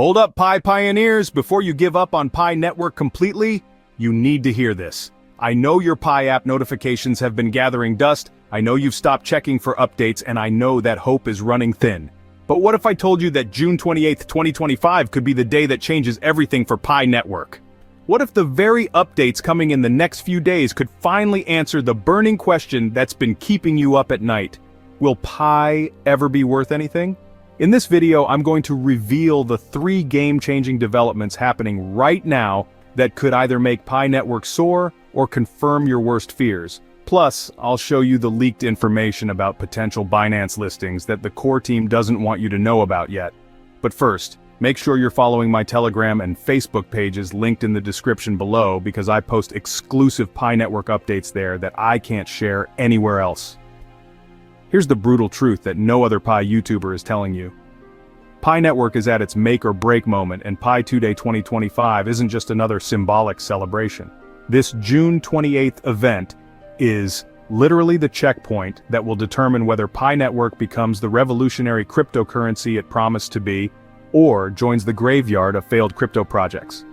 Hold up, Pi Pioneers! Before you give up on Pi Network completely, you need to hear this. I know your Pi app notifications have been gathering dust, I know you've stopped checking for updates, and I know that hope is running thin. But what if I told you that June 28th, 2025 could be the day that changes everything for Pi Network? What if the very updates coming in the next few days could finally answer the burning question that's been keeping you up at night? Will Pi ever be worth anything? In this video, I'm going to reveal the 3 game-changing developments happening right now that could either make Pi Network soar or confirm your worst fears. Plus, I'll show you the leaked information about potential Binance listings that the core team doesn't want you to know about yet. But first, make sure you're following my Telegram and Facebook pages linked in the description below because I post exclusive Pi Network updates there that I can't share anywhere else. Here's the brutal truth that no other Pi YouTuber is telling you. Pi Network is at its make or break moment, and PI2DAY 2025 isn't just another symbolic celebration. This June 28th event is literally the checkpoint that will determine whether Pi Network becomes the revolutionary cryptocurrency it promised to be, or joins the graveyard of failed crypto projects.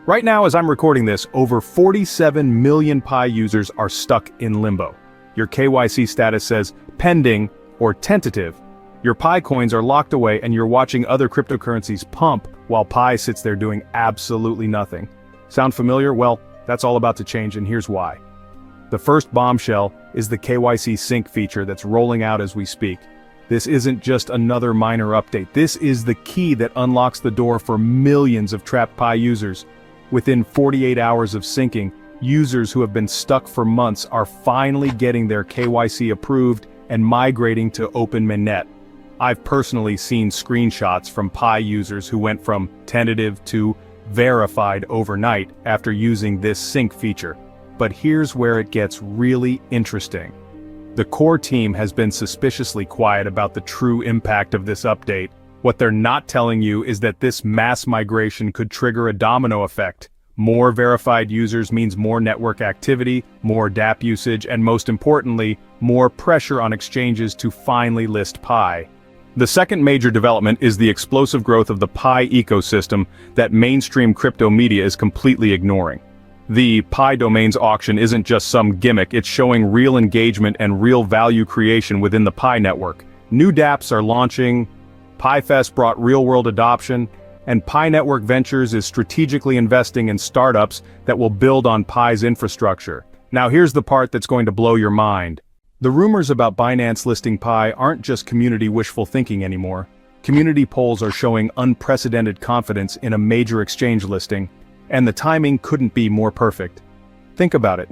Right now, as I'm recording this, over 47 million Pi users are stuck in limbo. Your KYC status says pending or tentative. Your Pi coins are locked away and you're watching other cryptocurrencies pump while Pi sits there doing absolutely nothing. Sound familiar? Well, that's all about to change, and here's why. The first bombshell is the KYC sync feature that's rolling out as we speak. This isn't just another minor update. This is the key that unlocks the door for millions of trapped Pi users. Within 48 hours of syncing, users who have been stuck for months are finally getting their KYC approved and migrating to open mainnet. I've personally seen screenshots from Pi users who went from tentative to verified overnight after using this sync feature. But here's where it gets really interesting. The core team has been suspiciously quiet about the true impact of this update. What they're not telling you is that this mass migration could trigger a domino effect. More verified users means more network activity, more dApp usage, and most importantly, more pressure on exchanges to finally list Pi. The second major development is the explosive growth of the Pi ecosystem that mainstream crypto media is completely ignoring. The Pi domains auction isn't just some gimmick, it's showing real engagement and real value creation within the Pi network. New dApps are launching, PiFest brought real-world adoption, and Pi Network Ventures is strategically investing in startups that will build on Pi's infrastructure. Now here's the part that's going to blow your mind. The rumors about Binance listing Pi aren't just community wishful thinking anymore. Community polls are showing unprecedented confidence in a major exchange listing, and the timing couldn't be more perfect. Think about it.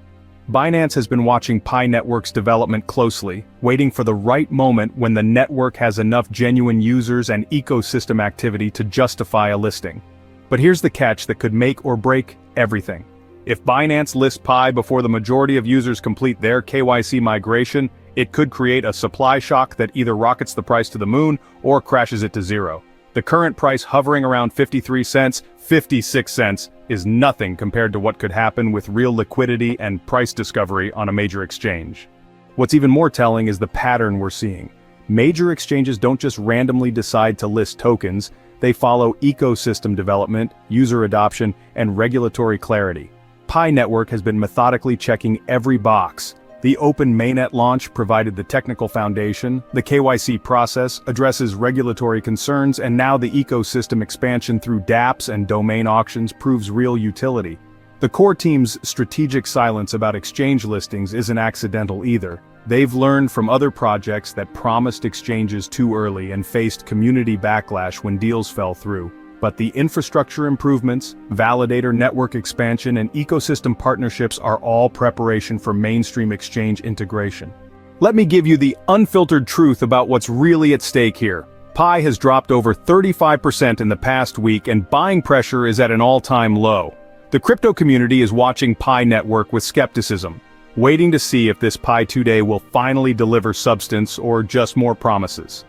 Binance has been watching Pi Network's development closely, waiting for the right moment when the network has enough genuine users and ecosystem activity to justify a listing. But here's the catch that could make or break everything. If Binance lists Pi before the majority of users complete their KYC migration, it could create a supply shock that either rockets the price to the moon or crashes it to zero. The current price hovering around 53 cents, 56 cents, is nothing compared to what could happen with real liquidity and price discovery on a major exchange. What's even more telling is the pattern we're seeing. Major exchanges don't just randomly decide to list tokens, they follow ecosystem development, user adoption, and regulatory clarity. Pi Network has been methodically checking every box. The open mainnet launch provided the technical foundation, the KYC process addresses regulatory concerns, and now the ecosystem expansion through dApps and domain auctions proves real utility. The core team's strategic silence about exchange listings isn't accidental either. They've learned from other projects that promised exchanges too early and faced community backlash when deals fell through. But the infrastructure improvements, validator network expansion, and ecosystem partnerships are all preparation for mainstream exchange integration. Let me give you the unfiltered truth about what's really at stake here. Pi has dropped over 35% in the past week, and buying pressure is at an all-time low. The crypto community is watching Pi Network with skepticism, waiting to see if this PI2DAY will finally deliver substance or just more promises.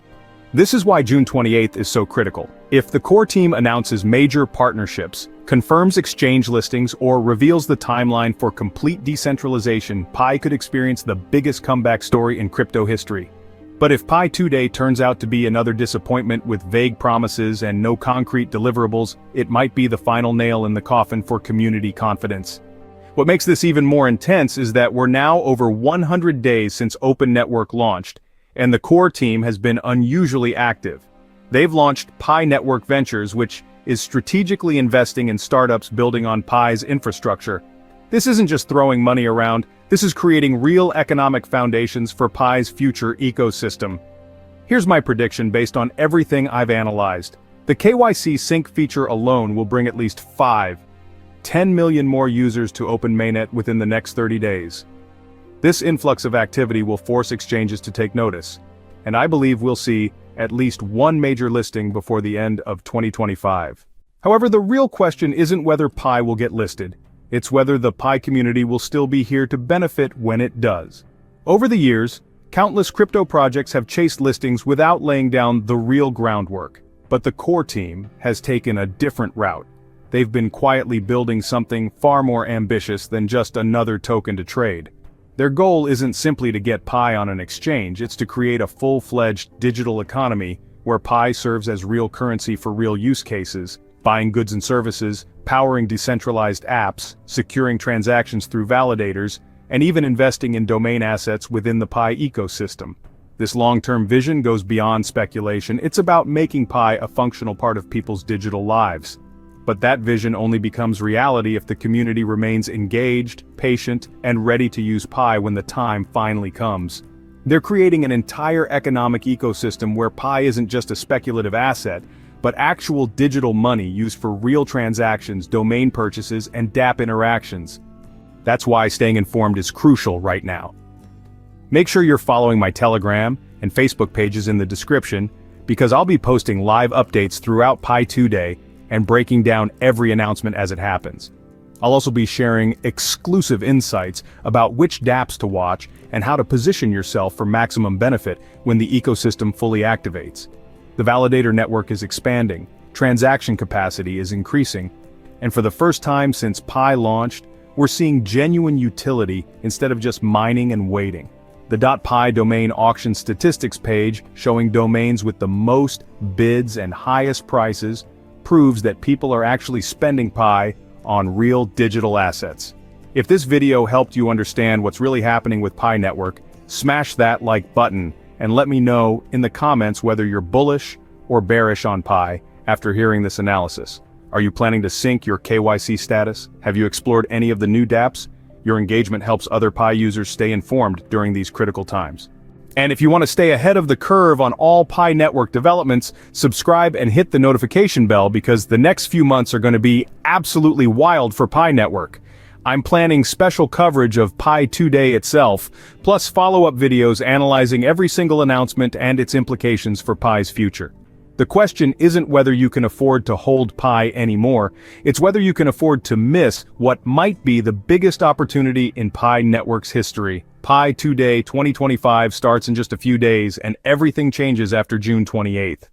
This is why June 28th is so critical. If the core team announces major partnerships, confirms exchange listings, or reveals the timeline for complete decentralization, Pi could experience the biggest comeback story in crypto history. But if PI2DAY turns out to be another disappointment with vague promises and no concrete deliverables, it might be the final nail in the coffin for community confidence. What makes this even more intense is that we're now over 100 days since Open Network launched, and the core team has been unusually active. They've launched Pi Network Ventures, which is strategically investing in startups building on Pi's infrastructure. This isn't just throwing money around, this is creating real economic foundations for Pi's future ecosystem. Here's my prediction based on everything I've analyzed. The KYC sync feature alone will bring at least 10 million more users to Open Mainnet within the next 30 days. This influx of activity will force exchanges to take notice, and I believe we'll see at least one major listing before the end of 2025. However, the real question isn't whether Pi will get listed, it's whether the Pi community will still be here to benefit when it does. Over the years, countless crypto projects have chased listings without laying down the real groundwork, but the core team has taken a different route. They've been quietly building something far more ambitious than just another token to trade. Their goal isn't simply to get Pi on an exchange, it's to create a full-fledged digital economy where Pi serves as real currency for real use cases, buying goods and services, powering decentralized apps, securing transactions through validators, and even investing in domain assets within the Pi ecosystem. This long-term vision goes beyond speculation, it's about making Pi a functional part of people's digital lives. But that vision only becomes reality if the community remains engaged, patient, and ready to use Pi when the time finally comes. They're creating an entire economic ecosystem where Pi isn't just a speculative asset, but actual digital money used for real transactions, domain purchases, and dApp interactions. That's why staying informed is crucial right now. Make sure you're following my Telegram and Facebook pages in the description, because I'll be posting live updates throughout PI2DAY and breaking down every announcement as it happens. I'll also be sharing exclusive insights about which dApps to watch and how to position yourself for maximum benefit when the ecosystem fully activates. The validator network is expanding, transaction capacity is increasing, and for the first time since Pi launched, we're seeing genuine utility instead of just mining and waiting. The .pi domain auction statistics page, showing domains with the most bids and highest prices, proves that people are actually spending Pi on real digital assets. If this video helped you understand what's really happening with Pi Network, smash that like button and let me know in the comments whether you're bullish or bearish on Pi after hearing this analysis. Are you planning to sync your KYC status? Have you explored any of the new dApps? Your engagement helps other Pi users stay informed during these critical times. And if you want to stay ahead of the curve on all Pi Network developments, subscribe and hit the notification bell because the next few months are going to be absolutely wild for Pi Network. I'm planning special coverage of PI2DAY itself, plus follow-up videos analyzing every single announcement and its implications for Pi's future. The question isn't whether you can afford to hold Pi anymore, it's whether you can afford to miss what might be the biggest opportunity in Pi Network's history. PI2DAY 2025 starts in just a few days, and everything changes after June 28th.